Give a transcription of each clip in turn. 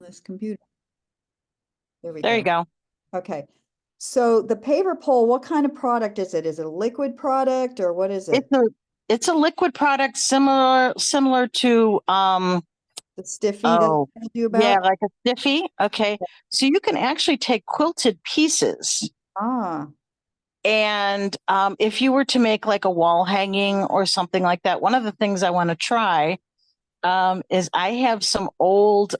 this computer. There we There you go. Okay. So the paver pole, what kind of product is it? Is it a liquid product or what is it? It's a liquid product similar to The stiffy that I told you yeah, about? like a stiffy. Okay. So you can actually take quilted pieces, Ah, and if you were to make like a wall hanging or something like that, one of the things I want to try is I have some old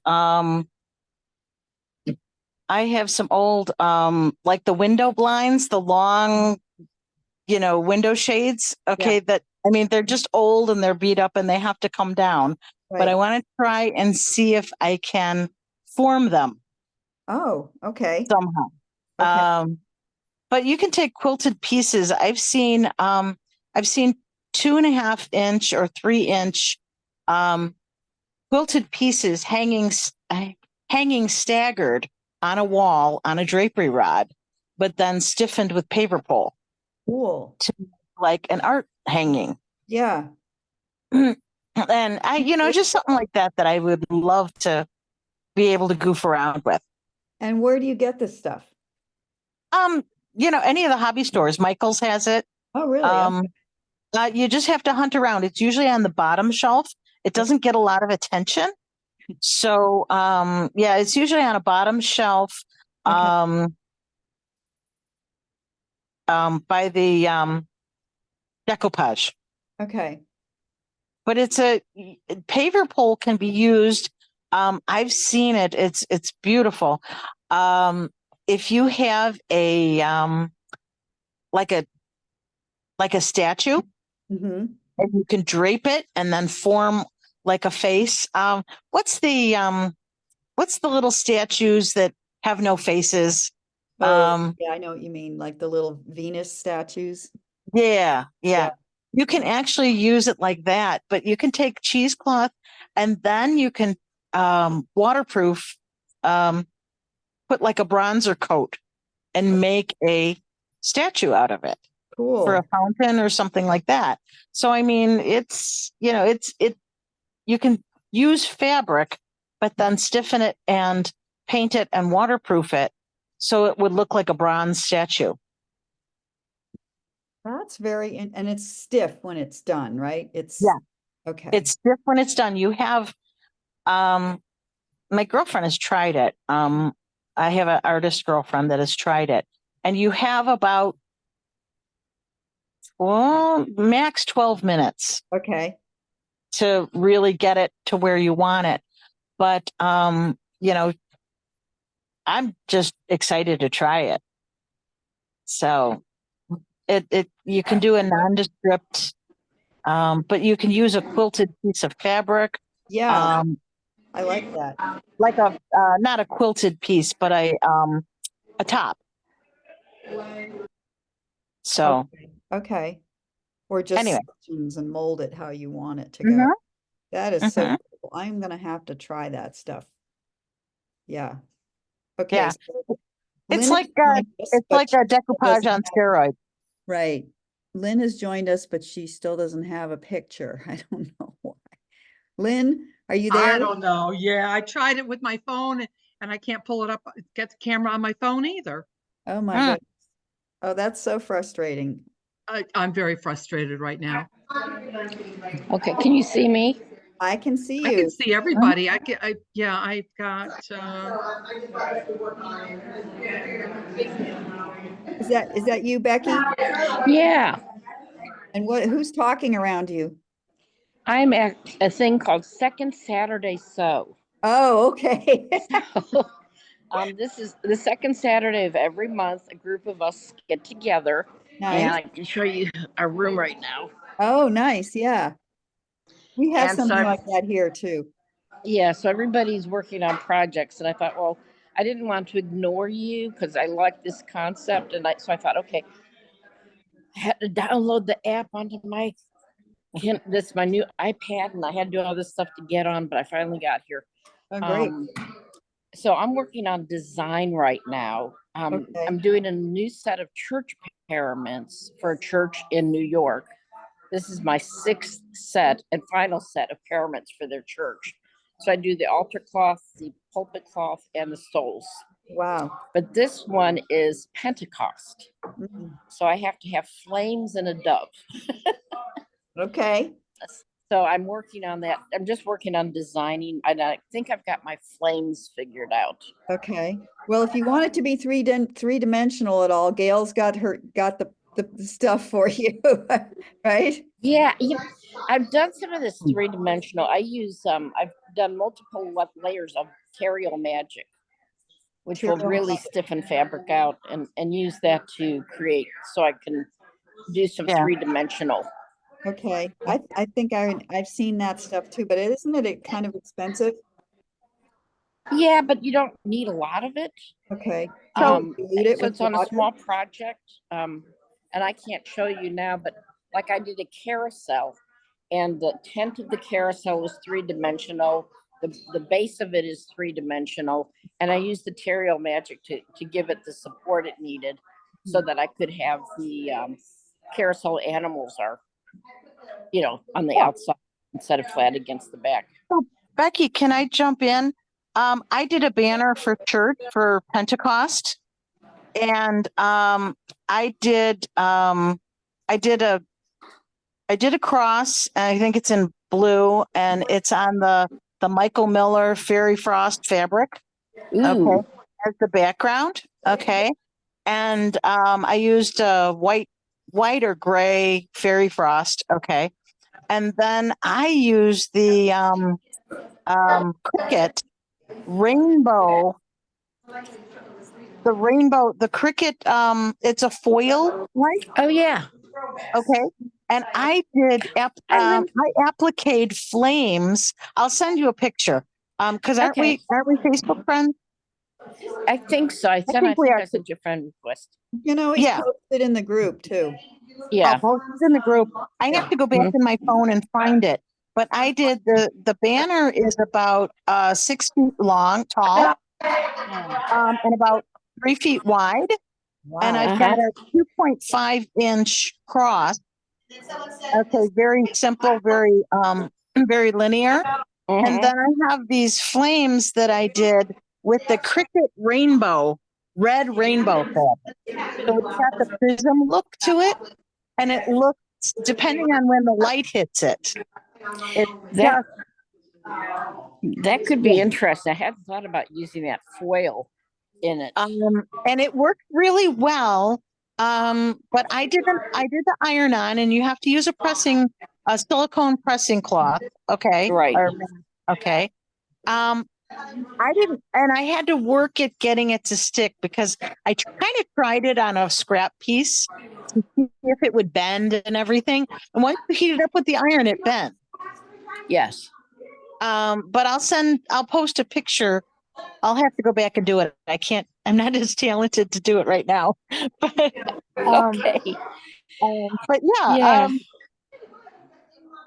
like the window blinds, the long, window shades. Okay, yeah, that I mean they're just old and they're beat up and they have to come down. But I right. want to try and see if I can form them Oh, okay. somehow. Okay. But you can take quilted pieces. I've seen 2.5 inch or 3 inch um quilted pieces hanging staggered on a wall on a drapery rod, but then stiffened with paper pole Cool. to like an art hanging. Yeah. And just something like that I would love to be able to goof around with. And where do you get this stuff? Um, any of the hobby stores, Michael's has it. Oh, really? Okay. Um, you just have to hunt around. It's usually on the bottom shelf. It doesn't get a lot of attention. So, yeah, it's usually on a bottom shelf, Okay. by the decoupage. Okay. But it's a paver pole can be used. I've seen it. It's beautiful. If you have a like a like a statue Mm-hmm. and you can drape it and then form like a face. What's the little statues that have no faces? Oh, yeah, I know what you mean. Like the little Venus statues. Yeah, Yeah. yeah. You can actually use it like that, but you can take cheesecloth and then you can waterproof, um, put like a bronzer coat and make a statue out of it for a Cool. fountain or something like that. So I mean, it's you can use fabric, but then stiffen it and paint it and waterproof it so it would look like a bronze statue. That's and it's stiff when it's done, right? Yeah, Okay. it's stiff when it's done. You have um my girlfriend has tried it. I have an artist girlfriend that has tried it, and you have about, well, max 12 minutes Okay. to really get it to where you want it. But I'm just excited to try it. So it you can do a nondescript, but you can use a quilted piece of fabric, Yeah, um, I like that. like a not a quilted piece, but a top. So Okay. Okay. Or just anyway. sections and mold it how you want it to go. Hmm. That is so Hmm. cool. I'm gonna have to try that stuff. Yeah. Okay. Yeah, So it's Lynn has like joined us, it's but like she a still decoupage doesn't on have, steroids. right. Lynn has joined us, but she still doesn't have a picture. I don't know why. Lynn, are you there? I don't know. Yeah, I tried it with my phone and I can't pull it up, get the camera on my phone either. Oh my Mm. goodness. Oh, that's so frustrating. I'm very frustrated right now. Okay, can you see me? I can see I can you. see everybody. Yeah, I've got, Is that you, Becky? Yeah, And who's talking around you? I'm at a thing called Second Saturday Sew. Oh, okay. This is the second Saturday of every month. A group of us get together, and Nice. I can show you our room right now. Oh, nice. Yeah. We have And so, something like that here too. yeah, so everybody's working on projects, and I thought, well, I didn't want to ignore you because I like this concept, and so I thought, okay, I had to download the app onto this my new iPad, and I had to do all this stuff to get on, but I finally got here. Oh, great. Um, so I'm working on design right now. Okay. I'm doing a new set of church paraments for a church in New York. This is my sixth set and final set of paraments for their church. So I do the altar cloth, the pulpit cloth, and the stoles. Wow. But this one is Pentecost. Mm, So I have to have flames and a dove. okay. So I'm working on that. I'm just working on designing, and I think I've got my flames figured out. Okay. Well, if you want it to be three-dimensional at all, Gail's got the stuff for you, right? Yeah, I've done some of this three-dimensional. I've done multiple layers of Terrio Magic, which will Material really magic. stiffen fabric out and use that to create, so I can do some Yeah. three-dimensional. Okay. I think I've seen that stuff too, but isn't it kind of expensive? Yeah, but you don't need a lot of it. Okay. So- Dilute it So with it's on a water? small project, and I can't show you now, but like I did a carousel, and the tent of the carousel was three-dimensional. The base of it is three-dimensional, and I used the Terrio Magic to give it the support it needed, so that I could have the carousel animals are, on the outside instead of flat against the back. Becky, can I jump in? I did a banner for church for Pentecost, and I did a cross, and I think it's in blue, and it's on the Michael Miller Fairy Frost fabric. Ooh, Okay, as the background. Okay, and I used white or gray Fairy Frost. Okay, and then I used the Cricut rainbow. The Cricut, it's a foil, right? oh yeah. Okay. And I did, I I appliqued flames. I'll send you a picture. Cause Okay. aren't we Facebook friends? I think so. I think we are I sent you a friend request. You can always Yeah. post it in the group too. I'll Yeah. post it in the group. I have to go back in my phone and find it. But I did the banner is about 6 feet tall, and about 3 feet wide. And I've Wow. got a 2.5 inch cross. Okay, very simple, very very linear. And Mhm. then I have these flames that I did with the Cricut red rainbow fabric. So it's got the prism look to it, and it looks, depending on when the light hits it. It's That just, that could be interesting. I hadn't thought about using that foil in it. and it worked really well. But I did the iron on, and you have to use a silicone pressing cloth. Okay. Right. Okay. I didn't, and I had to work at getting it to stick because I kind of tried it on a scrap piece to see if it would bend and everything. And once you heat it up with the iron, it bent. Yes. But I'll post a picture. I'll have to go back and do it. I'm not as talented to do it right now. But, Okay. but yeah, Yeah.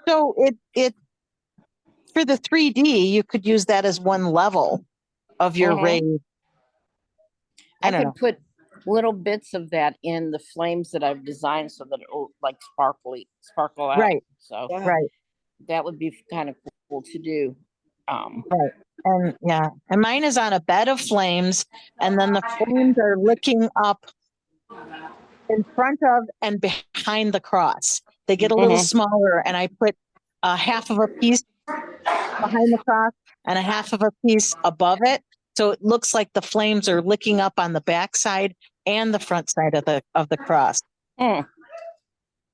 so it for the 3D, you could use that as one level of your Mhm. raid. I don't could know. put little bits of that in the flames that I've designed so that it will like sparkle out. Right. So Yeah. Right. that would be kind of cool to do. And yeah, and mine is on a bed of flames, and then the flames are looking up in front of and behind the cross. They get a little Mhm. smaller, and I put a half of a piece behind the cross and a half of a piece above it. So it looks like the flames are licking up on the back side and the front side of the cross. Hmm,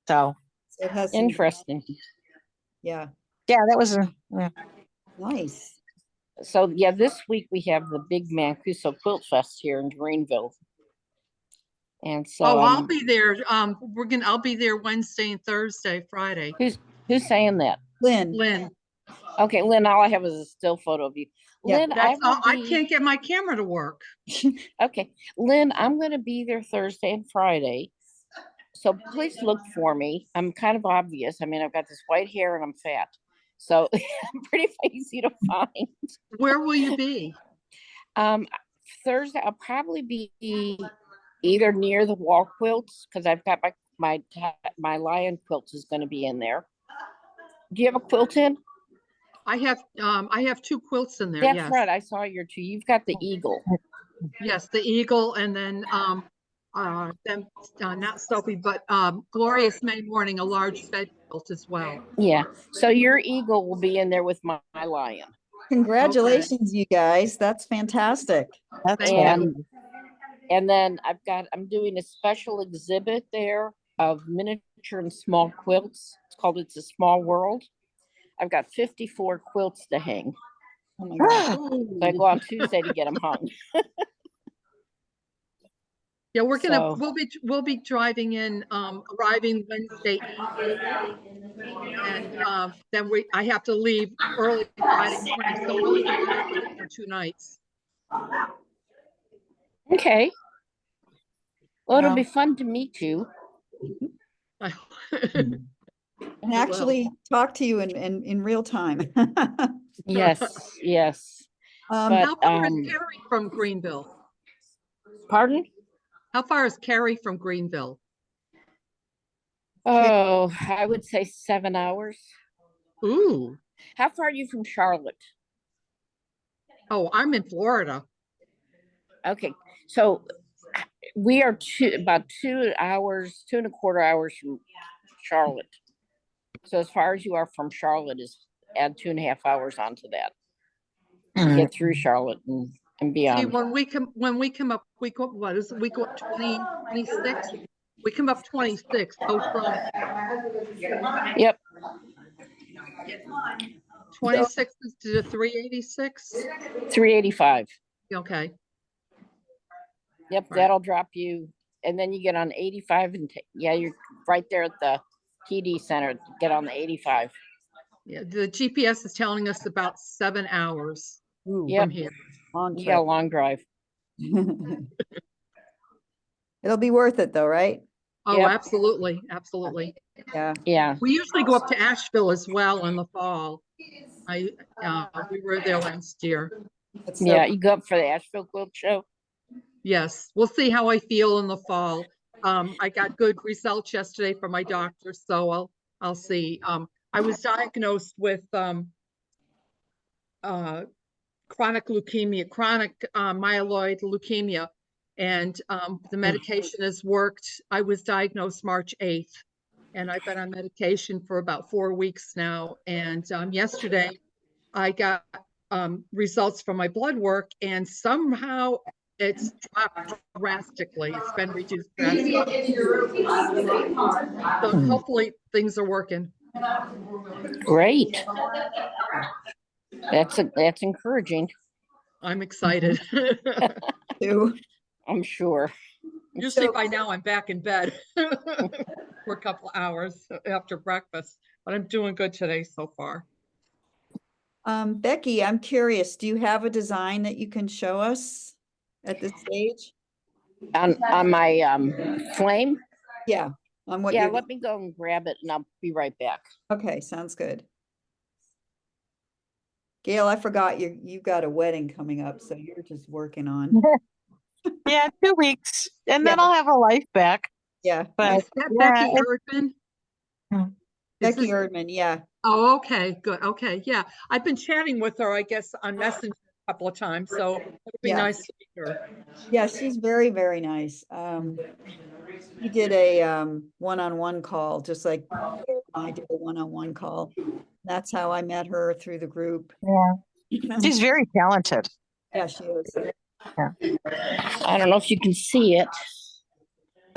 So So it has some, interesting. yeah, yeah, that was yeah. nice. So yeah, this week we have the big Mancuso Quilt Fest here in Greenville. And so Oh, I'll be there. I'll be there Wednesday and Thursday, Friday. who's saying that? Lynn, Lynn, Okay, Lynn, all I have is a still photo of you. Yeah, Lynn, that's all. I be, can't get my camera to work. okay. Lynn, I'm gonna be there Thursday and Friday. So please look for me. I'm kind of obvious. I mean, I've got this white hair and I'm fat. So I'm pretty easy to find. Where will you be? Thursday, I'll probably be either near the wall quilts because I've got my lion quilts is going to be in there. Do you have a quilt in? I have two quilts in there, That's yes. right. I saw your two. You've got the eagle. Yes, the eagle and then not Sophie, but Glorious May Morning, a large bed quilt as well. Yeah. So your eagle will be in there with my lion. Congratulations, you guys. That's fantastic. That's Thank right. you. And then I'm doing a special exhibit there of miniature and small quilts. It's a small world. I've got 54 quilts to hang. Oh my God. Ooh. So I go on Tuesday to get them hung. Yeah, So- we'll be driving in, arriving Wednesday evening. And then I have to leave early Friday morning, so we're only gonna be there for 2 nights. Okay. Well, it'll Wow. be fun to meet you. And actually talk to you in real time. Yes, yes. But, How far is Carrie from Greenville? Pardon? How far is Carrie from Greenville? Oh, I would say 7 hours. Ooh, How far are you from Charlotte? oh, I'm in Florida. Okay, so we are about 2 hours, 2.25 hours from Charlotte. So as far as you are from Charlotte is add 2.5 hours onto that. To get through Charlotte and See, beyond. when we come up, what is it? We go up 26? We come up 26, go from Yep, 26 to 386? 385. Okay, Yep, Right. that'll drop you. And then you get on 85 and yeah, you're right there at the TD Center. Get on the 85. yeah, the GPS is telling us about 7 hours Ooh, Yep. from here. long You got a trip. long drive. It'll be worth it though, right? Oh, Yep. absolutely, absolutely. Yeah. Yeah. We usually go up to Asheville as well in the fall. We were there last year. It's so Yeah. You go up for the Asheville Quilt Show. Yes, we'll see how I feel in the fall. I got good results yesterday from my doctor, so I'll see. I was diagnosed with chronic leukemia, chronic myeloid leukemia, and the medication has worked. I was diagnosed March 8th, and I've been on medication for about 4 weeks now. And yesterday, I got results from my blood work, and somehow it's dropped drastically. It's been reduced drastically. So hopefully things are working. Great. That's encouraging. I'm excited. too. I'm sure. Usually So- by now I'm back in bed for a couple hours after breakfast, but I'm doing good today so far. Becky, I'm curious, do you have a design that you can show us at this stage? On my flame. Yeah, on what Yeah, you're, let me go and grab it and I'll be right back. okay, sounds good. Gail, I forgot you've got a wedding coming up, so you're just working on, Yeah, 2 weeks, and then Yeah. I'll have a life back. yeah. But Is that yeah, Becky it- Erdman? Hmm. Is Becky this- Erdman, yeah. Oh, okay, good. Okay, yeah. I've been chatting with her, I guess, on Messenger a couple of times, so it would be Yeah. nice to meet her. Yeah, she's very, very nice. We did a one-on-one call, just like I did a one-on-one call. That's how I met her, through the group. Yeah, she's very talented. Yeah, she is. I don't know if you can see it.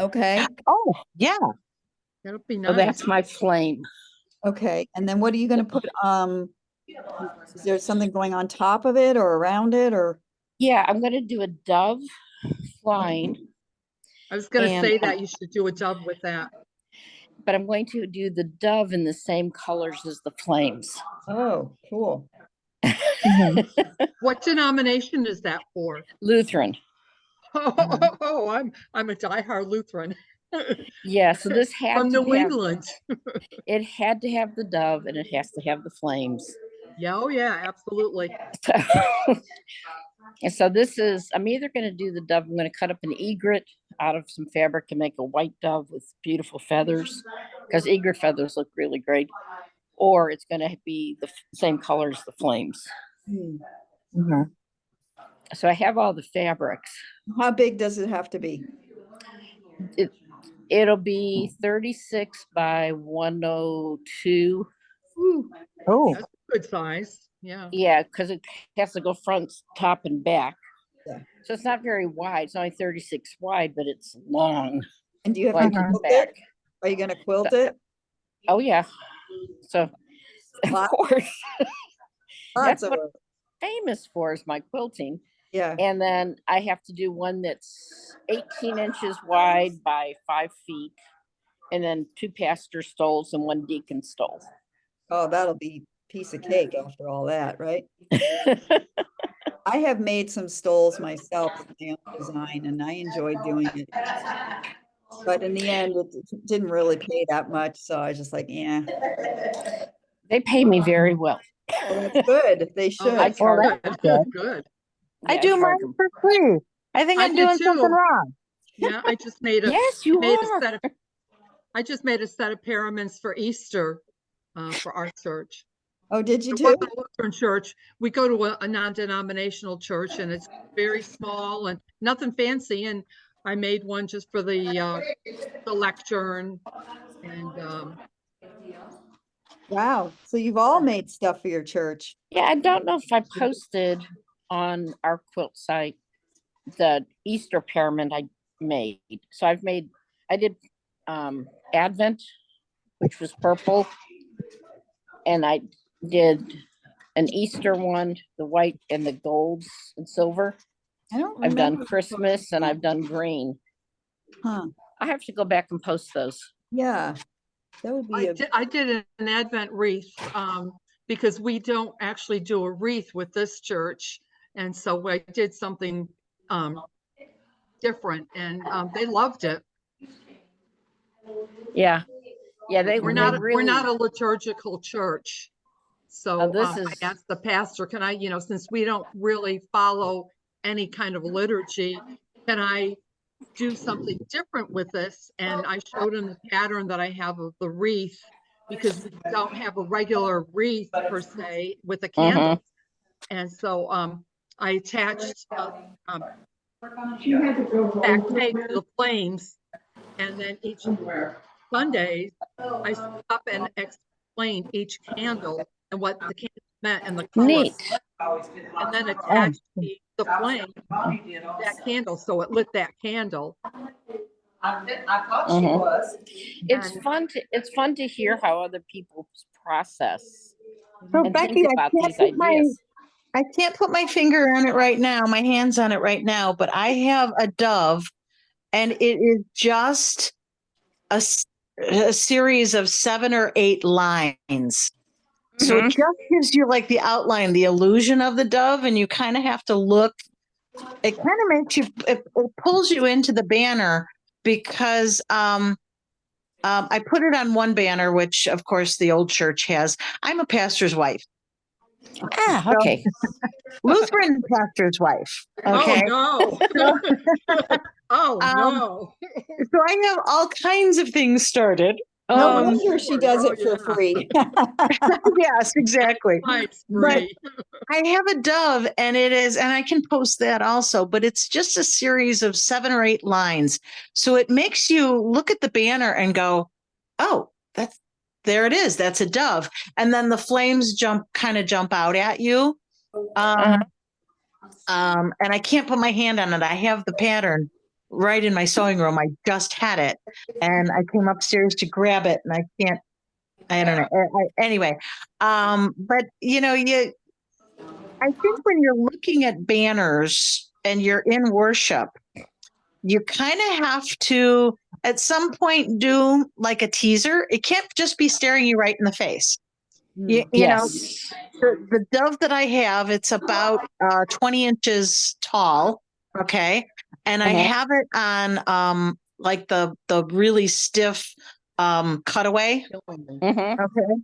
Okay, Oh, yeah. That'll be Oh, nice. that's my flame. okay. And then what are you gonna put, is there something going on top of it or around it or? Yeah, I'm gonna do a dove flying, I was gonna and, say that you should do a dove with that. but I'm going to do the dove in the same colors as the flames. Oh, cool. What denomination is that for? Lutheran. Oh, I'm a diehard Lutheran Yeah, so this had from to New have, England. it had to have the dove and it has to have the flames. Yeah, oh yeah, absolutely. So, and so this is, I'm either gonna do the dove, I'm gonna cut up an egret out of some fabric to make a white dove with beautiful feathers, because egret feathers look really great. or it's going to be the same color as the flames. Hmm. Mhm. So I have all the fabrics. How big does it have to be? It'll be 36 by 102. Ooh, Oh, That's good size. Yeah. Yeah, because it has to go front, top, and back. Yeah. So it's not very wide. It's only 36 wide, but it's long. and do you have Like to Mhm. quilt back. it? Are you gonna quilt it? Oh yeah. So of Lot- course, Lots that's of what it. I'm famous for is my quilting. Yeah. And then I have to do one that's 18 inches wide by 5 feet, and then 2 pastor stoles and 1 deacon stole. Oh, that'll be piece of cake after all that, right? I have made some stoles myself with my own design and I enjoyed doing it. But in the end, it didn't really pay that much. So I was just like, yeah, They pay me very well. well, that's good. They Oh, should. that's Well, good. that's good. Good. I Yeah, do charge mine 'em. for free. I think I I'm did doing something too. wrong. Yeah, I just made a Yes, you made a are. set of I just made a set of paraments for Easter for our church. Oh, did you We're too? a Lutheran church. We go to a non-denominational church and it's very small and nothing fancy. And I made one just for the lectern and Wow. So you've all made stuff for your church. Yeah, I don't know if I posted on our quilt site the Easter parament I made. So I did Advent, which was purple, and I did an Easter one, the white and the golds and silver. I don't I've done remember. Christmas and I've done green. Huh. I have to go back and post those. Yeah. That would be I did an Advent wreath because we don't actually do a wreath with this church. And so I did something different and they loved it. Yeah. Yeah, We're they not really a liturgical church. So Oh, this I is asked the pastor, can I, since we don't really follow any kind of liturgy, can I do something different with this? And I showed him the pattern that I have of the wreath because we don't have a regular wreath per se with a candle. And so I attached back tape to the flames. And then each Sundays, I stood up and explained each candle and what the candle meant and the color. neat. And then attached the flame to that candle, so it lit that candle. I thought she Mhm. was. It's fun to hear how other people process So and Becky, think about these ideas. I can't put my finger on it right now, my hands on it right now, but I have a dove and it is just a series of 7 or 8 lines. So it Mhm. just gives you like the outline, the illusion of the dove, and you kind of have to look. It kind of makes you, it pulls you into the banner because I put it on one banner, which of course the old church has. I'm a pastor's wife. Ah, okay. Lutheran pastor's wife. Okay. Oh, no. Oh, no. So I have all kinds of things started. no Um, wonder she does Oh, it for yeah. free. yes, exactly. It's But free. I have a dove and it is, and I can post that also, but it's just a series of 7 or 8 lines. So it makes you look at the banner and go, oh, there it is. That's a dove. And then the flames kind of jump out at you. And I can't put my hand on it. I have the pattern right in my sewing room. I just had it and I came upstairs to grab it and I don't know. Anyway, but I think when you're looking at banners and you're in worship, you kind of have to at some point do like a teaser. It can't just be staring you right in the face. You know, Yes. the dove that I have, it's about 20 inches tall. Okay. And I have it on like the really stiff cutaway. Mhm. Okay.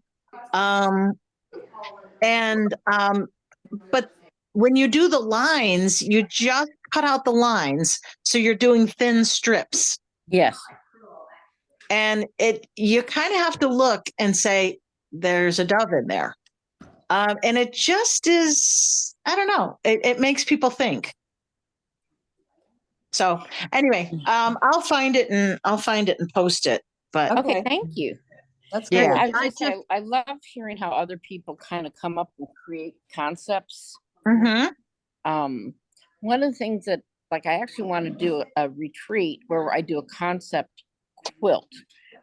But when you do the lines, you just cut out the lines. So you're doing thin strips. Yes. And you kind of have to look and say, there's a dove in there. And it just is, I don't know, it makes people think. So anyway, I'll find it and post it. But Okay, Okay. thank you. That's Yeah. good. I was I gonna say, just- I love hearing how other people kind of come up and create concepts. Mhm. One of the things that, like, I actually want to do a retreat where I do a concept quilt,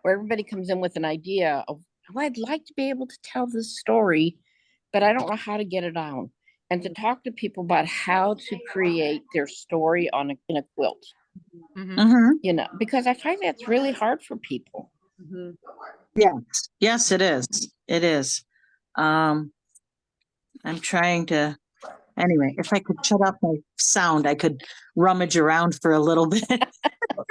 where everybody comes in with an idea of, oh, I'd like to be able to tell this story, but I don't know how to get it down. And to talk to people about how to create their story in a quilt, Mhm. Mhm. you know, because I find that's really hard for people. Mhm. Yes, it is. It is. I'm trying to. Anyway, if I could shut off my sound, I could rummage around for a little bit.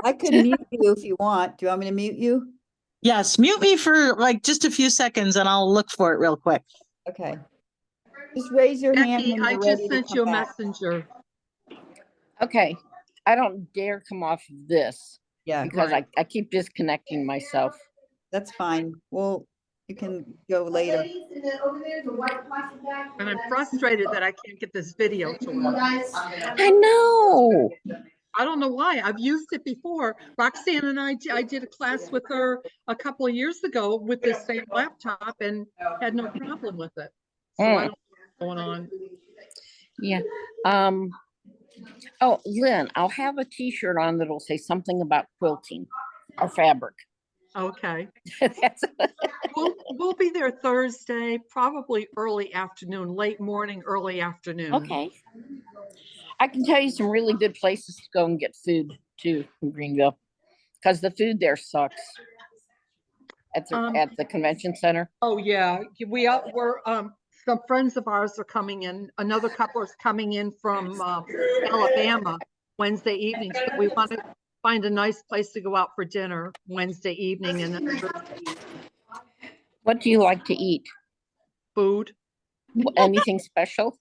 I could mute you if you want. Do you want me to mute you? Yes, mute me for like just a few seconds and I'll look for it real quick. Okay. Just raise your hand Becky, when I you're just ready to sent you a come back. messenger. Okay, I don't dare come off of this Yeah, because Right. I keep disconnecting myself. that's fine. Well, you can go later. And I'm frustrated that I can't get this video to work. I know. I don't know why. I've used it before. Roxanne and I did a class with her a couple of years ago with this same laptop and had no problem with it. So I don't know what's going on. Yeah. Oh, Lynn, I'll have a t-shirt on that'll say something about quilting or fabric. Okay. That's We'll be there Thursday, probably early afternoon, late morning, early afternoon. okay. I can tell you some really good places to go and get food too in Greenville, because the food there sucks at the convention center. Oh, yeah, we're, some friends of ours are coming in, another couple is coming in from, Alabama Wednesday evening, so we want to find a nice place to go out for dinner Wednesday evening and then Thursday What do you like to eat? food. Anything special?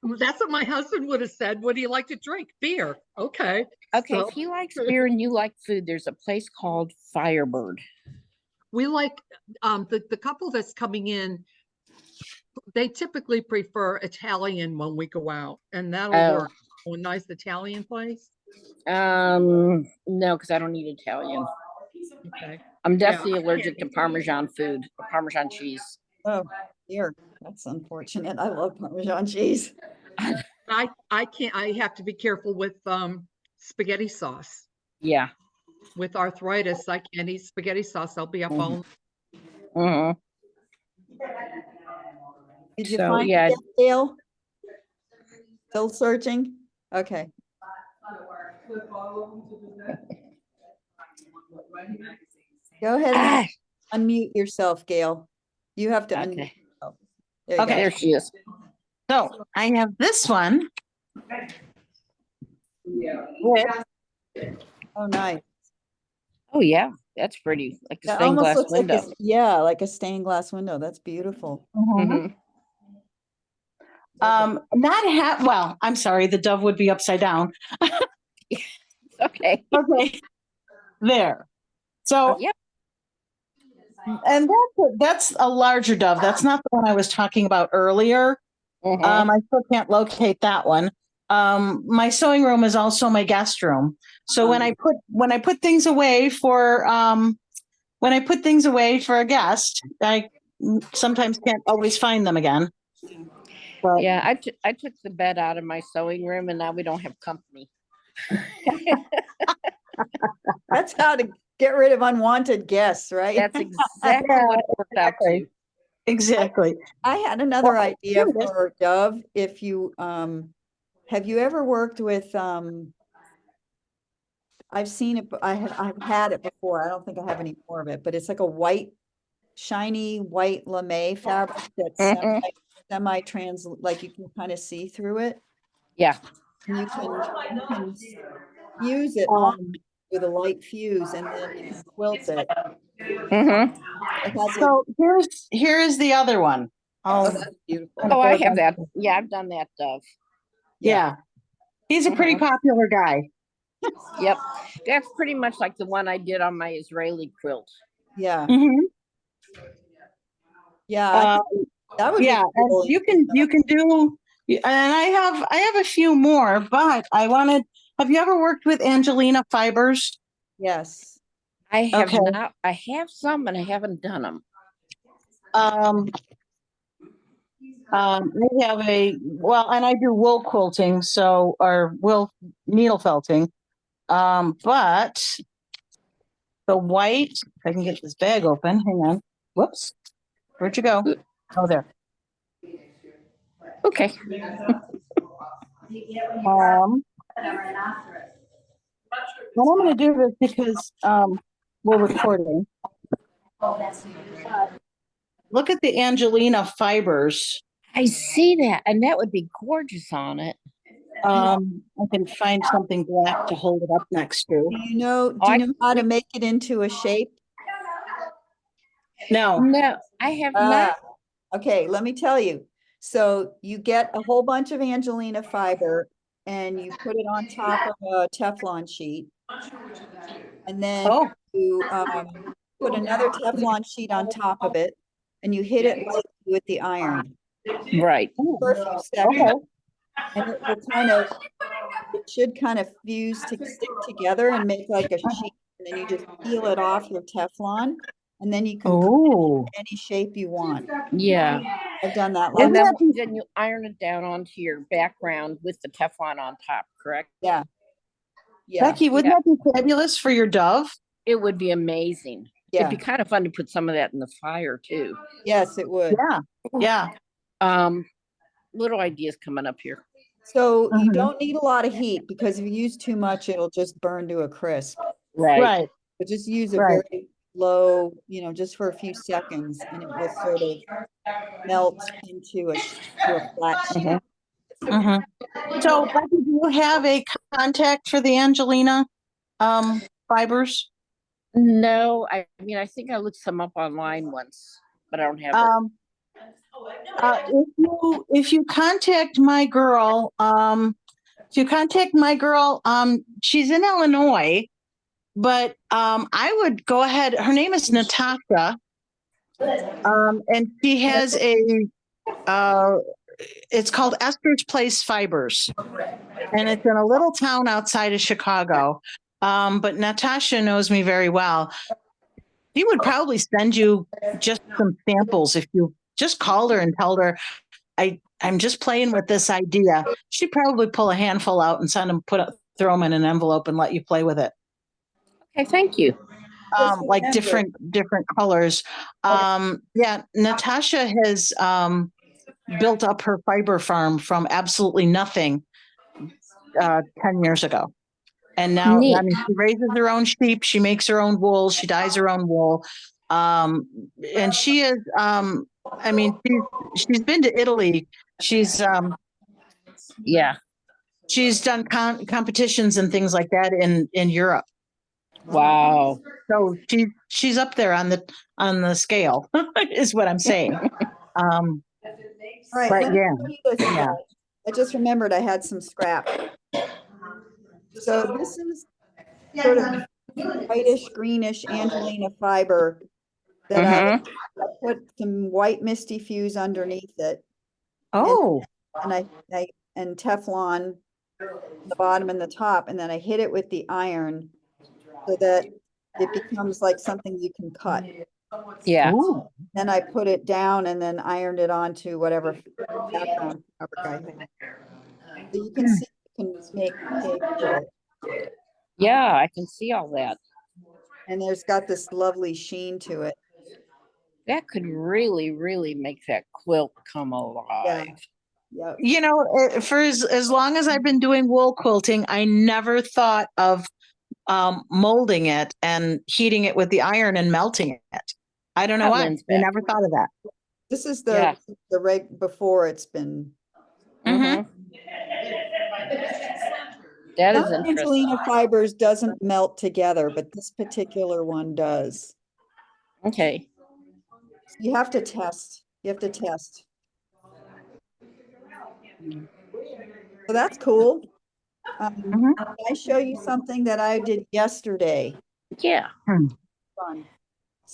That's what my husband would have said. What do you like to drink? Beer. Okay. Okay, So if he likes beer and you like food, there's a place called Firebird. we like, the couple that's coming in, they typically prefer Italian when we go out, and that'll Oh. work. A nice Italian place. No, because I don't eat Italian. Okay. I'm Yeah, definitely I allergic to can't- Parmesan food, Parmesan cheese. Oh, dear, that's unfortunate. I love Parmesan cheese. I can't, I have to be careful with, spaghetti sauce. Yeah. With arthritis, I can't eat spaghetti sauce. I'll be up Mhm. all, Mhm. Did you So, find yeah. it, Dale? Still searching? Okay. Go ahead and Ah, unmute yourself, Gail. You have to unmute. okay, yourself. There you Okay. there she is. So I have this one. With, go. Oh, nice. Oh, yeah, that's pretty, like a That stained almost glass looks like window. yeah, like a stained glass window. That's beautiful. Mhm. well, I'm sorry, the dove would be upside down. Okay. Okay. There. So Yep. and that's a larger dove. That's not the one I was talking about earlier. Mhm. I still can't locate that one. My sewing room is also my guest room. So when I put things away for a guest, I sometimes can't always find them again. But Yeah, I took the bed out of my sewing room and now we don't have company. That's how to get rid of unwanted guests, right? That's exactly what it worked out to. exactly. I had another Well, idea here it is. for Dove. If you, have you ever worked with, I've seen it, I've had it before. I don't think I have any more of it, but it's like a white, shiny white lame fabric that's Mhm. semi-trans, like you can kind of see through it. Yeah. And you can fuse it on with a light fuse and then you can quilt it. Mhm. It has a- So here's the other one. oh, that's beautiful. Oh, I have that. Yeah, I've done that, Dove. Yeah. He's a pretty popular guy. Yep. That's pretty much like the one I did on my Israeli quilt. Yeah. Mhm. Yeah, I Uh, think that would be yeah, and cool. you can do, and I have a few more, but I wanted, have you ever worked with Angelina Fibers? Yes. I have Okay. not, I have some and I haven't done them. Um, I have and I do wool quilting, or wool needle felting. But the white, if I can get this bag open, hang on. Whoops. Where'd you go? Oh, there. Okay. What I'm going to do is because we're recording. Look at the Angelina Fibers. I see that, and that would be gorgeous on it. I can find something black to hold it up next to. Do you know I- how to make it into a shape? No. No, I have not. Okay, let me tell you. So you get a whole bunch of Angelina fiber and you put it on top of a Teflon sheet. And then Oh, you put another Teflon sheet on top of it and you hit it lightly with the iron Right. for a few seconds. And it will it should kind of fuse to stick together and make like a sheet. And then you just peel it off your Teflon and then you can cut oh. it any shape you want. Yeah. I've done that. Isn't And lots. then you iron it down onto your background with the Teflon on top, correct? Yeah. Yeah. Becky, wouldn't that be fabulous for your dove? It would be amazing. Yeah. It'd be kind of fun to put some of that in the fire too. Yes, it would. Yeah. Little ideas coming up here. So you Mhm. don't need a lot of heat because if you use too much, it'll just burn to a crisp. Right. But just use a Right. very low, just for a few seconds and it will sort of melt into to a flat sheet. Mhm. So, Becky, do you have a contact for the Angelina fibers? No, I mean, I think I looked some up online once, but I don't have it. If you contact my girl, she's in Illinois, but I would go ahead. Her name is Natasha, and she has it's called Esther's Place Fibers, and it's in a little town outside of Chicago. But Natasha knows me very well. She would probably send you just some samples if you just called her and told her, I'm just playing with this idea. She'd probably pull a handful out and throw them in an envelope and let you play with it. Okay, thank you. Like different colors. Yeah, Natasha has built up her fiber farm from absolutely nothing 10 years ago. And now, Neat. I mean, she raises her own sheep. She makes her own wool. She dyes her own wool. And she is, I mean, she's been to Italy. She's done competitions and things like that in Europe. Wow. So she's up there on the scale, is what I'm saying. All right. But let me yeah, show you this. yeah. I just remembered I had some scrap. So this is sort of whitish, greenish Angelina fiber that I put some white misty fuse underneath it. Oh, And and Teflon the bottom and the top, and then I hit it with the iron so that it becomes like something you can cut. Yeah. ooh. Then I put it down and then ironed it onto whatever background fabric I had. So you can see you can make shapes with it. Yeah, I can see all that. And there's got this lovely sheen to it. That could really, really make that quilt come alive. Yep. You know, for as long as I've been doing wool quilting, I never thought of molding it and heating it with the iron and melting it. I don't know That why. lends I back. never thought of that. This is the reg before it's been. Mhm. That is Some interesting. Angelina fibers doesn't melt together, but this particular one does. Okay. You have to test. You have to test. So that's cool. Mhm. Can I show you something that I did yesterday? Yeah. Fun.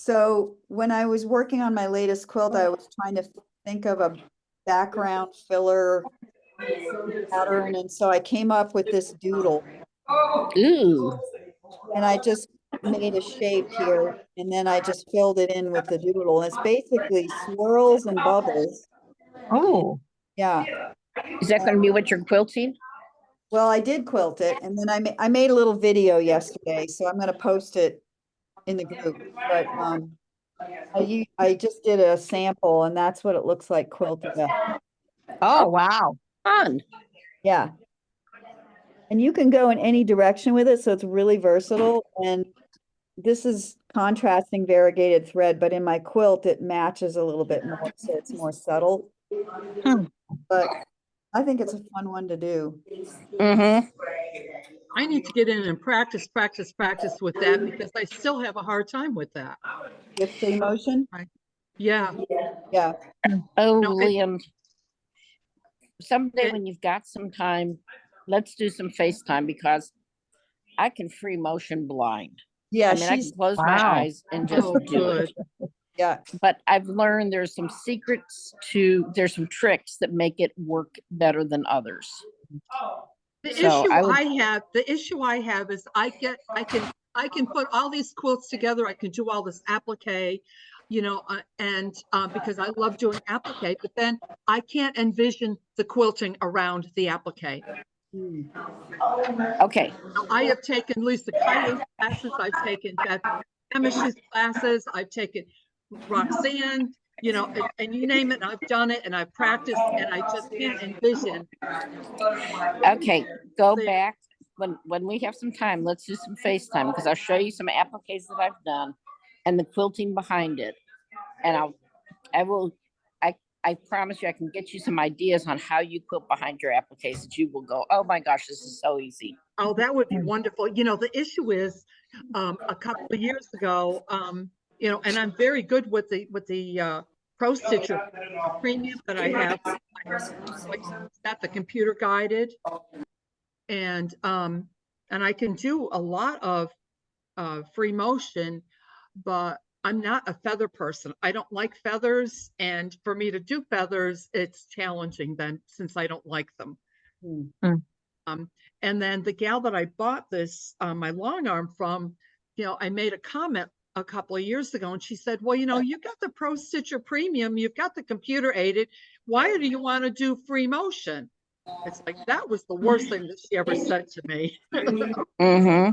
So when I was working on my latest quilt, I was trying to think of a background filler pattern. And so I came up with this doodle Ooh, and I just made a shape here and then I just filled it in with the doodle. It's basically swirls and bubbles. Oh, Yeah. is that going to be what you're quilting? Well, I did quilt it and then I made a little video yesterday, so I'm going to post it in the group. But I just did a sample and that's what it looks like quilted up. oh, wow. Fun. Yeah. And you can go in any direction with it, so it's really versatile. And this is contrasting variegated thread, but in my quilt, it matches a little bit more, so it's more subtle. Hmm. But I think it's a fun one to do. Mm-hmm. I need to get in and practice with that because I still have a hard time with that. With free motion? Yeah. Yeah. Oh, No, Liam, someday it- when you've got some time, let's do some FaceTime because I can free motion blind. Yeah, I mean, I can she's, close my Wow. eyes and just Oh, do it. good. yeah. But I've learned there's some secrets there's some tricks that make it work better than others. The So issue I would- the issue I have is I can put all these quilts together. I can do all this applique, because I love doing applique, but then I can't envision the quilting around the applique. Hmm. Okay, Now, I have taken Lisa Caillet's classes, I've taken Beth Amish's classes, I've taken Roxanne, and you name it, and I've done it, and I've practiced, and I just can't envision. okay, go the- back when we have some time. Let's do some FaceTime because I'll show you some appliques that I've done and the quilting behind it. And I promise you I can get you some ideas on how you quilt behind your appliques that you will go, oh my gosh, this is so easy. Oh, that would be wonderful. The issue is, a couple of years ago, and I'm very good with the Pro Stitcher Premium that I have. That's the computer guided. And I can do a lot of free motion, but I'm not a feather person. I don't like feathers. And for me to do feathers, it's challenging then since I don't like them. Hmm. And then the gal that I bought this, my long arm from, I made a comment a couple of years ago and she said, well, you've got the Pro Stitcher Premium, you've got the computer aided. Why do you want to do free motion? It's like, that was the worst thing that she ever said to me. Mm-hmm.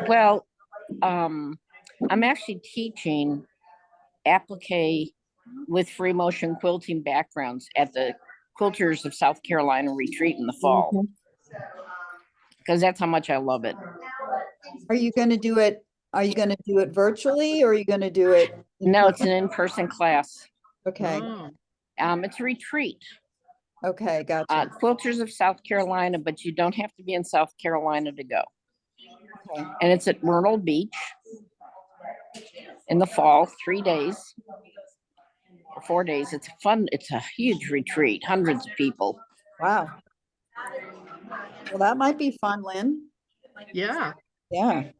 Well, I'm actually teaching applique with free motion quilting backgrounds at the Quilters of South Carolina retreat in the fall. Because that's how much I love it. Are you going to do it? Are you going to do it virtually or are you going to do it? No, it's an in-person class. Okay. Oh, It's a retreat. Okay. Gotcha. Quilters of South Carolina, but you don't have to be in South Carolina to go. Okay. And it's at Myrtle Beach in the fall, 3 days or 4 days. It's fun. It's a huge retreat, hundreds of people. Wow. Well, that might be fun, Lynn. yeah. Yeah.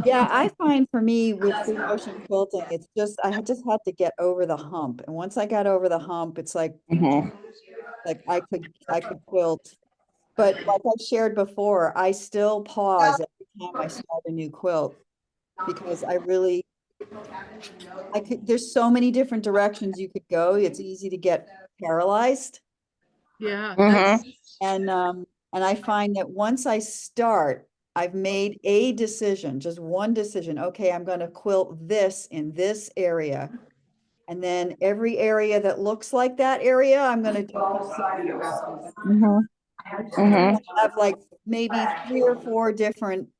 Yeah, I find for me with free motion quilting, it's just, I just had to get over the hump. And once I got over the hump, it's like Mhm. I could quilt. But like I've shared before, I still pause every time I start a new quilt because there's so many different directions you could go. It's easy to get paralyzed. Yeah. Mhm. And I find that once I start, I've made a decision, just one decision. Okay, I'm going to quilt this in this area. And then every area that looks like that area, I'm going to do Mhm. Mhm. have like maybe 3 or 4 different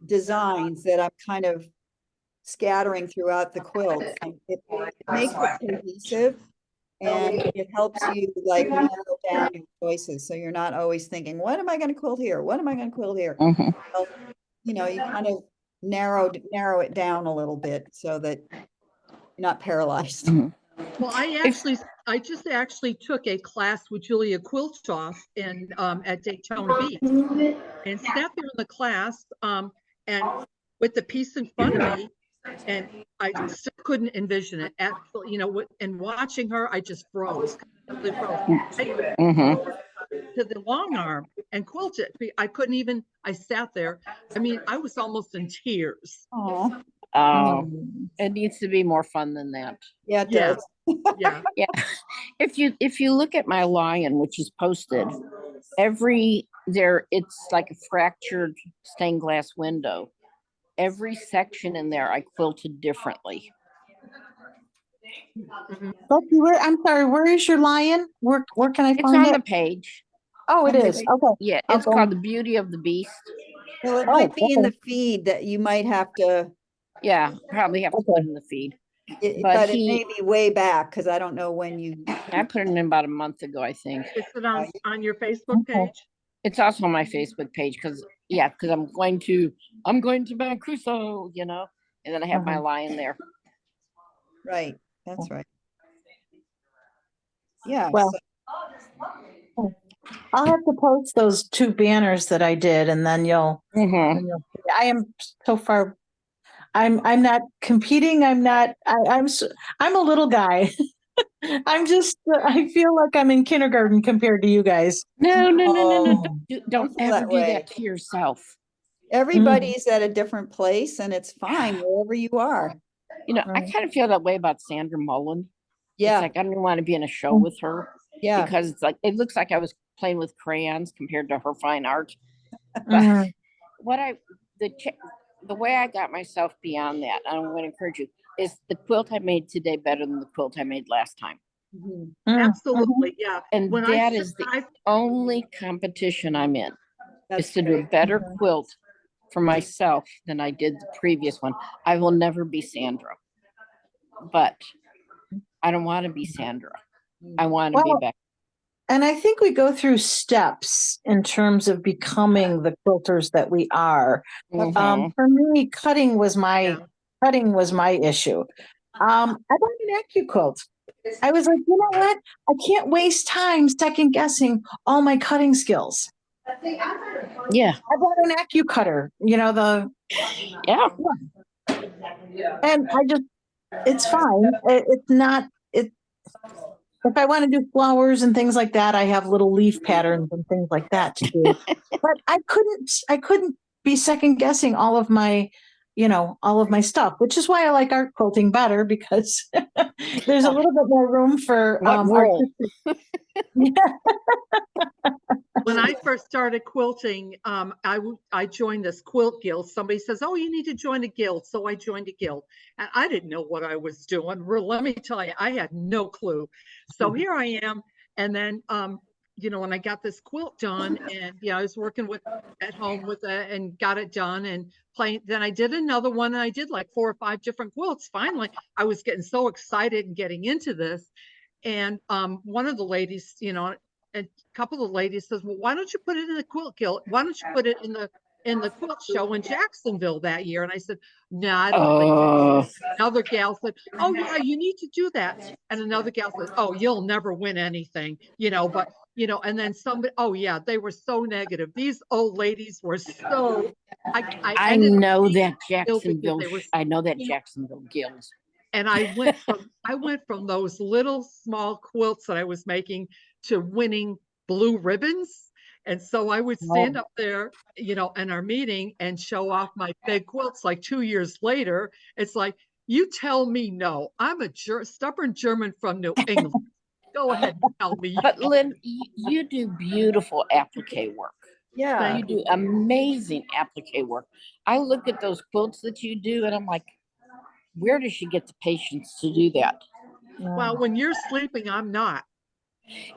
designs that I'm kind of scattering throughout the quilt. And it makes it cohesive and it helps you like narrow down your choices. So you're not always thinking, what am I going to quilt here? What am I going to quilt here? Mhm. Well, you kind of narrow it down a little bit so that you're not paralyzed. Mhm. Well, I just actually took a class with Julia Quiltoff at Daytona Beach and sat there in the class. And with the piece in front of me, and I still couldn't envision it. And watching her, I just froze. Completely froze. I Mm-hmm. to the long arm and quilt it. I couldn't even. I sat there. I mean, I was almost in tears. Oh, Oh, it needs to be more fun than that. yeah, it Yeah. does. Yeah. Yeah. If you look at my lion, which is posted, it's like a fractured stained glass window. Every section in there I quilted differently. Mhm. Becky, I'm sorry, where is your lion? Where can I It's find on the it? page. Oh, it on the is. Okay. Yeah, I'll it's go. called The Beauty of the Beast. Well, it Oh, might be in okay. the feed that you might have to, Yeah, probably have to put Okay. in the feed. but But it may be way back because I don't know when you. I put it in about a month ago, I think. Is it on your Facebook Okay. page? It's also on my Facebook page because I'm going to Mount Crusoe, and then I have my lion there. Right, that's right. Yeah, Well, so I'll have to post those 2 banners that I did, and then Mm-hmm. I am so far. I'm not competing. I'm not. I'm a little guy. I'm just. I feel like I'm in kindergarten compared to you guys. No. Oh, Don't don't feel ever that do way. that to yourself. Everybody's at a different place and it's fine wherever you are. I Right. kind of feel that way about Sandra Mullen. It's Yeah, like I don't want to be in a show with her yeah. because it's like it looks like I was playing with crayons compared to her fine art. But Mhm. the way I got myself beyond that, I'm going to encourage you, is the quilt I made today better than the quilt I made last time. Mhm. Absolutely. Yeah. And When that I, is the I only competition I'm in, is That's to do a great. better Mhm. quilt for myself than I did the previous one. I will never be Sandra, but I don't want to be Sandra. I want to be Well, better. and I think we go through steps in terms of becoming the quilters that we are. Mhm. For me, cutting was yeah. my issue. I bought an AccuQuilt. I was like, you know what? I can't waste time second guessing all my cutting skills. Yeah. I bought an AccuCutter, Yeah. and it's fine. It's not, if I want to do flowers and things like that, I have little leaf patterns and things like that to do. But I couldn't be second guessing all of my stuff, which is why I like art quilting better because there's a little bit more room for What role? artistic. When I first started quilting, I joined this quilt guild. Somebody says, "Oh, you need to join a guild." So I joined a guild, and I didn't know what I was doing. Let me tell you, I had no clue. So here I am, and then when I got this quilt done, and I was working at home with it and got it done and playing. Then I did another one, and I did like 4 or 5 different quilts. Finally, I was getting so excited and getting into this, and one of the ladies, a couple of ladies says, "Well, why don't you put it in the quilt guild? Why don't you put it in the quilt show in Jacksonville that year?" And I said, "No, I don't think Oh, so." Another gal said, "Oh yeah, you need to do that." And another gal said, "Oh, you'll never win anything, but and then somebody, oh yeah, they were so negative. These old ladies were so I I ended up know being that ill because Jacksonville. they were, I know that you know, Jacksonville Guild. and I went from those little small quilts that I was making to winning blue ribbons. And so I would stand up there, in our meeting and show off my big quilts. Like 2 years later, it's like, you tell me no. I'm a stubborn German from New England. Go ahead and tell me. But Lynn, you do beautiful applique work. Yeah, You do amazing applique work. I look at those quilts that you do, and I'm like, where does she get the patience to do that? Well, when you're sleeping, I'm not.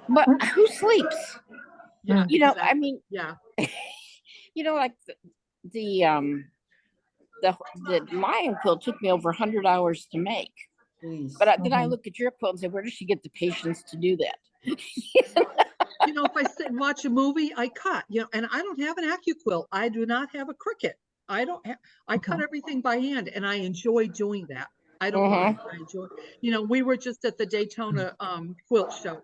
But who sleeps? Yeah, I exactly. mean, Yeah. like the lion quilt took me over 100 hours to make. please. But then I look at your quilt and say, where does she get the patience to do that? If I sit and watch a movie, I cut, and I don't have an AccuQuilt. I do not have a Cricut. I cut everything by hand, and I enjoy doing that. I don't mind. I enjoy, we were just at the Daytona quilt show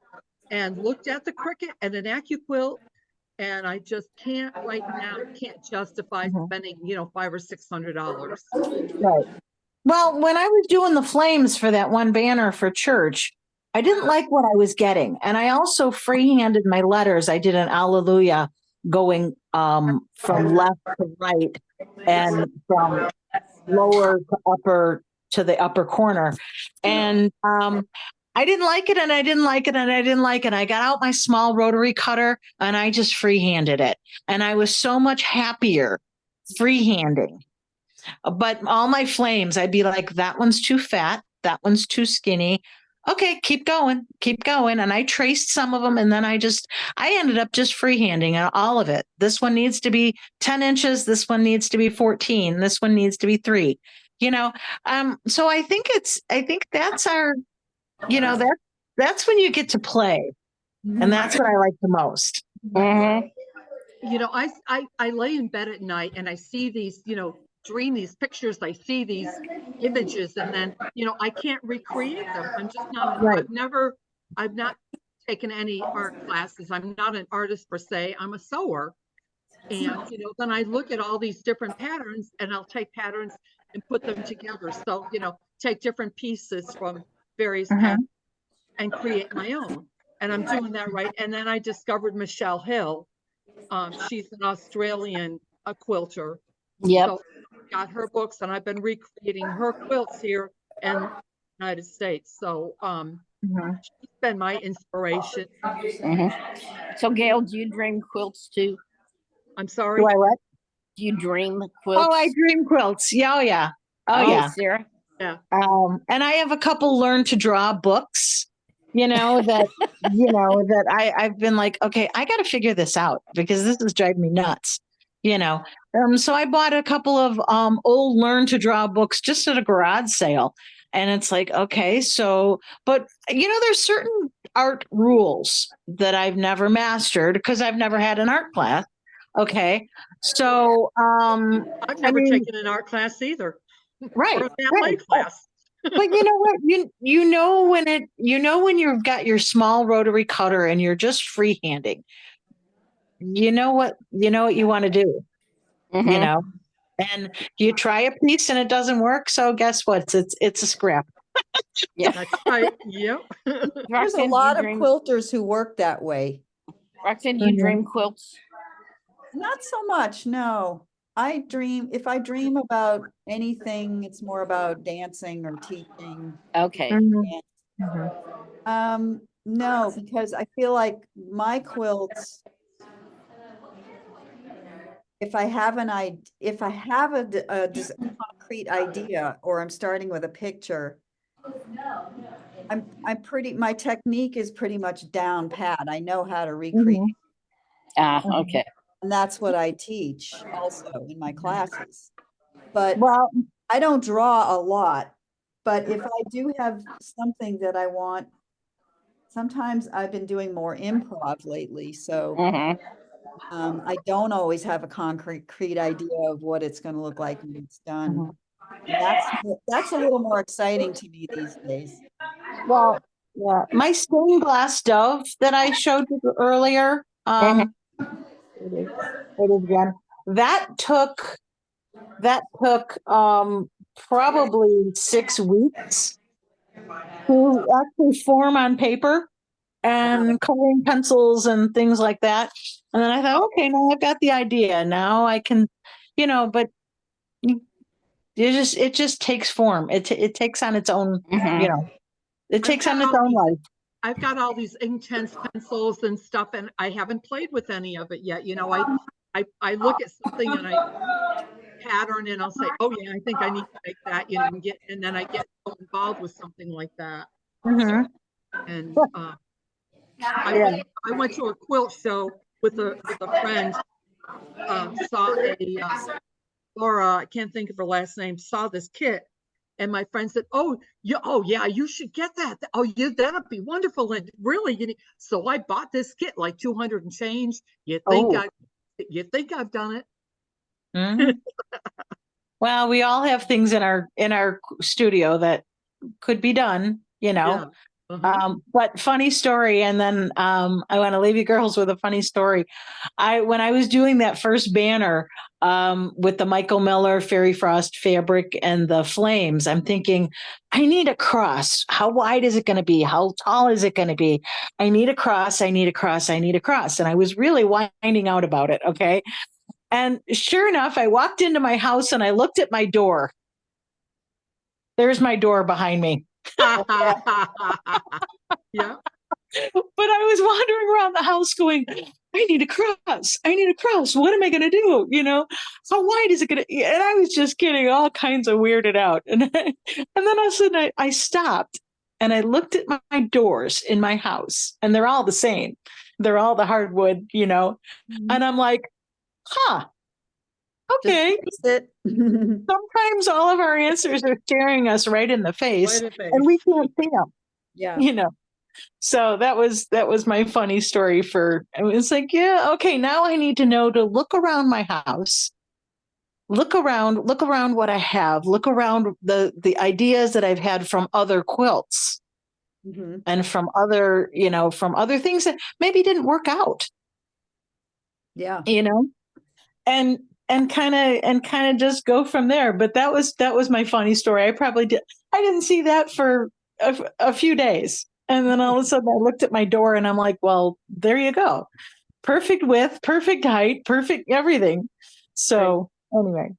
and looked at the Cricut and an AccuQuilt. And I just can't right now, can't justify Mhm. spending, $500 or $600. Right. Well, when I was doing the flames for that one banner for church, I didn't like what I was getting. And I also freehanded my letters. I did an alleluia going from left to right and from lower to upper to the upper corner. And I didn't like it and I didn't like it and I didn't like it. I got out my small rotary cutter and I just freehanded it. And I was so much happier freehanding. But all my flames, I'd be like, that one's too fat. That one's too skinny. Okay, keep going, keep going. And I traced some of them and then I ended up just freehanding all of it. This one needs to be 10 inches. This one needs to be 14. This one needs to be 3, so I think that's our, that's when you get to play. And that's what I like the most. Mhm. I lay in bed at night and I see these, dream these pictures, I see these images, and then, I can't recreate them. I'm just not, Right. I've not taken any art classes. I'm not an artist per se. I'm a sewer. And, then I look at all these different patterns and I'll take patterns and put them together. So, take different pieces from various Mhm. patterns and create my own. And I'm doing that right. And then I discovered Michelle Hill. She's an Australian quilter. Yep. So I got her books and I've been recreating her quilts here in the United States. So Mhm. she's been my inspiration. Mhm. So Gail, do you dream quilts too? I'm sorry. Do I what? Do you dream quilts? Oh, I dream quilts. Yeah, oh yeah. Oh yeah. Sarah. And I have a couple learn to draw books, that, I've been like, okay, I got to figure this out because this is driving me nuts, So I bought a couple of old learn to draw books just at a garage sale. And it's like, okay, so, but there's certain art rules that I've never mastered because I've never had an art class. Okay. So, I've never taken an art class either. right. Or a ballet class. But you know what? When you've got your small rotary cutter and you're just freehanding, you know what you want to do, Mhm. and you try a piece and it doesn't work. So guess what? It's a scrap. Yeah. That's right. Yep. There's a Roxanne, do you lot of dream- quilters who work that way. Roxanne, do you Mhm. dream quilts? Not so much, no. If I dream about anything, it's more about dancing or teaching. Okay. No, because I feel like my quilts, if I have a concrete idea, or I'm starting with a picture, my technique is pretty much down pat. I know how to recreate. Okay. And that's what I teach also in my classes. But Well, I don't draw a lot, but if I do have something that I want, sometimes I've been doing more improv lately. So Mhm. I don't always have a concrete idea of what it's going to look like when it's done. And that's a little more exciting to me these days. well, yeah. My stained glass dove that I showed you earlier, it is again. That took probably 6 weeks to actually form on paper and coloring pencils and things like that. And then I thought, okay, now I've got the idea. Now I can, but it just takes form. It takes on its own, Mhm. it takes on its own life. I've got all these intense pencils and stuff, and I haven't played with any of it yet. I look at something and I pattern and I'll say, oh yeah, I think I need to make that, and then I get so involved with something like that. Mhm. And Yeah. I went to a quilt show with a friend, saw Laura, I can't think of her last name, saw this kit. And my friend said, oh yeah, you should get that. Oh, yeah, that'd be wonderful. And really, so I bought this kit, like 200 and change. You think I've done it? Mhm. Well, we all have things in our studio that could be done, Yeah. But funny story. And then I want to leave you girls with a funny story. When I was doing that first banner with the Michael Miller Fairy Frost fabric and the flames, I'm thinking, I need a cross. How wide is it going to be? How tall is it going to be? I need a cross. I need a cross. I need a cross. And I was really winding out about it. Okay. And sure enough, I walked into my house and I looked at my door. There's my door behind me. Yeah. But I was wandering around the house going, I need a cross. I need a cross. What am I going to do? You know, how wide is it going to? And I was just getting all kinds of weirded out. And then all of a sudden I stopped and I looked at my doors in my house, and they're all the same. They're all the hardwood, you know, and I'm like, huh, okay. Sometimes all of our answers are staring us right in the face, and we can't see them. Yeah. You know. So that was my funny story it was like, yeah, okay, now I need to know to look around my house, look around what I have, look around the ideas that I've had from other quilts and from other, from other things that maybe didn't work out. Yeah. You know, and kind of just go from there. But that was my funny story. I didn't see that for a few days. And then all of a sudden I looked at my door and I'm like, well, there you go. Perfect width, perfect height, perfect everything. So anyway.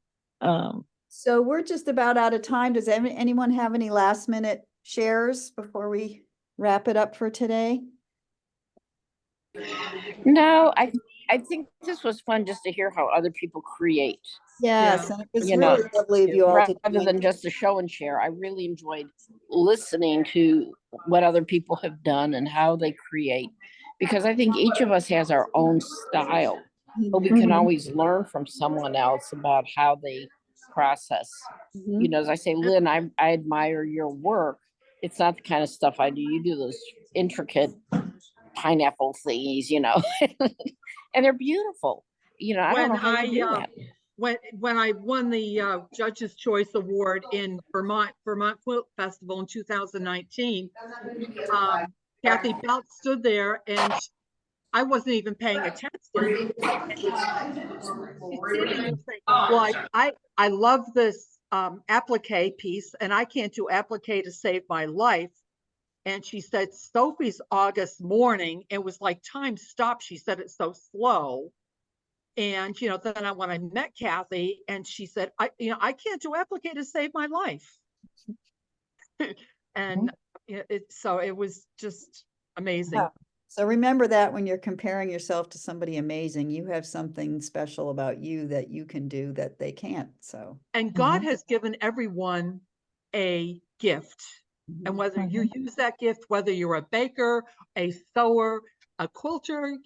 So we're just about out of time. Does anyone have any last minute shares before we wrap it up for today? No, I think this was fun just to hear how other people create. Yes, and it was You really know, lovely of you all to rather than just a show and share. I really enjoyed listening to what other people have done and how they create, because I think each of us has our own style, but we can always learn from someone else about how they process. You know, as I say, Lynn, I admire your work. It's not the kind of stuff I do. You do those intricate pineapple thingies, you know, and they're beautiful. You know, I don't know how you do that. When I won the Judge's Choice Award in Vermont Quilt Festival in 2019, Kathy Belt stood there and I wasn't even paying attention. Well, I love this applique piece, and I can't do applique to save my life. And she said, Sophie's August morning, it was like time stopped. She said it's so slow. And, you know, then when I met Kathy and she said, I can't do applique to save my life. And so it was just amazing. Yeah. So remember that when you're comparing yourself to somebody amazing, you have something special about you that you can do that they can't. So, and God has given everyone a gift. And whether you use that gift, whether you're a baker, a sewer, a quilter,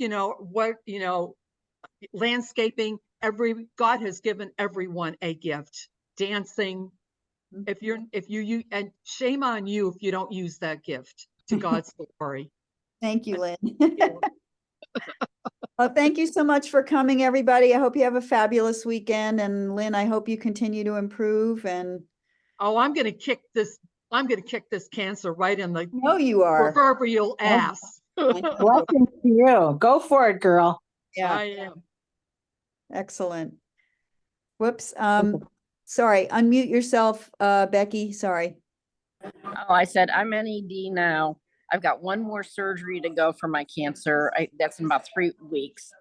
landscaping, God has given everyone a gift. Dancing, and shame on you if you don't use that gift to God's glory. Thank you, Lynn. Well, thank you so much for coming, everybody. I hope you have a fabulous weekend. And Lynn, I hope you continue to improve. And I'm going to kick this cancer right in the you are proverbial ass. Blessings to you. Go for it, girl. Yeah, I am. Excellent. Whoops. Sorry. Unmute yourself, Becky. Sorry. Oh, I said I'm NED now. I've got one more surgery to go for my cancer. That's in about 3 weeks.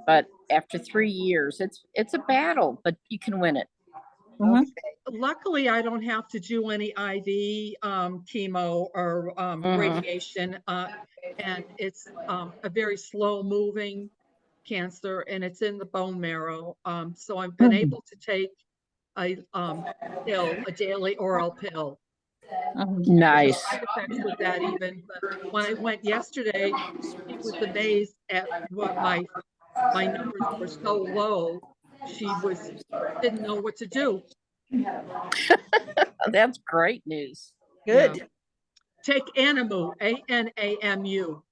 But after 3 years, it's a battle, but you can win it. Okay. Luckily, I don't have to do any IV chemo or radiation, and it's a very slow moving cancer, and it's in the bone marrow. So I've been able to take a daily oral pill. Nice. Side effects with that even, but when I went yesterday, she was amazed at what my numbers were so low. She didn't know what to do. That's great news. Good. Yeah. Take Animu, ANAMU.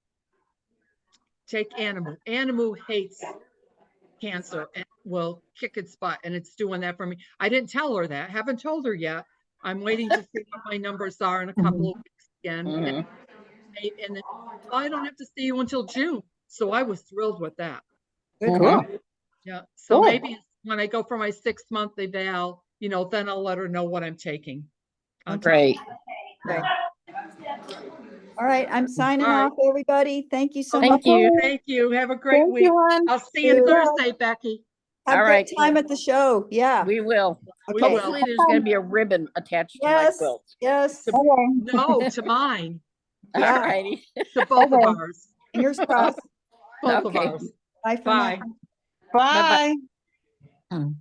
Take Animu. Animu hates cancer and will kick its butt, and it's doing that for me. I didn't tell her that. Haven't told her yet. I'm waiting to see what my numbers are in a couple of weeks again. And then, I don't have to see you until June. So I was thrilled with that. Good. Cool. Yeah. So Cool. maybe when I go for my 6-month eval, then I'll let her know what I'm taking. on top. Great. Okay. All right, I'm signing All right. off, everybody. Thank you so Thank much. you. Thank you. Have a great Thank week. you, hon. I'll see you You. Thursday, Becky. Have a All great right. time at the show. Yeah. We will. We Okay. will. Hopefully there's gonna be a ribbon attached to my Yes, quilt. yes. Okay. No, to mine, All Yeah. righty. to both of Okay. ours, Fingers crossed. both of Okay. ours. Bye for Bye. now. Bye. Bye-bye. Hmm.